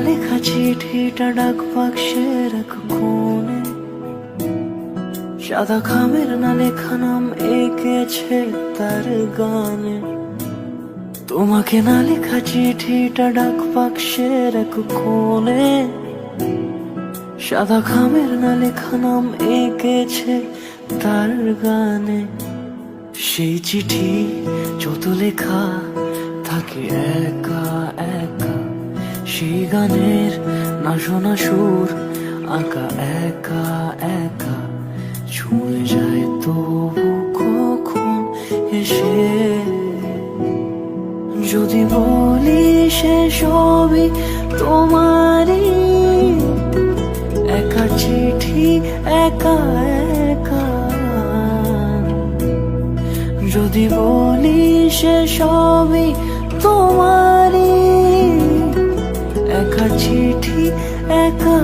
লেখা চিঠিটা ডাক বাক্সের এক কোণে, সাদা খামের না লেখা নাম এঁকেছে তার গানে। তোমাকে না লেখা চিঠিটা ডাক বাক্সের এক কোণে, সাদা খামের না লেখা নাম এঁকেছে তার গানে। সেই চিঠি যত লেখা থাকে একা একা, সেই গানের না শোনা সুর আঁকা একা একা, ছুঁয়ে যায় তবু কখন এসে। যদি বলি সে সবই তোমারই, একা চিঠি একা একা। যদি বলি সে সবই তোমারই, একা চিঠি একা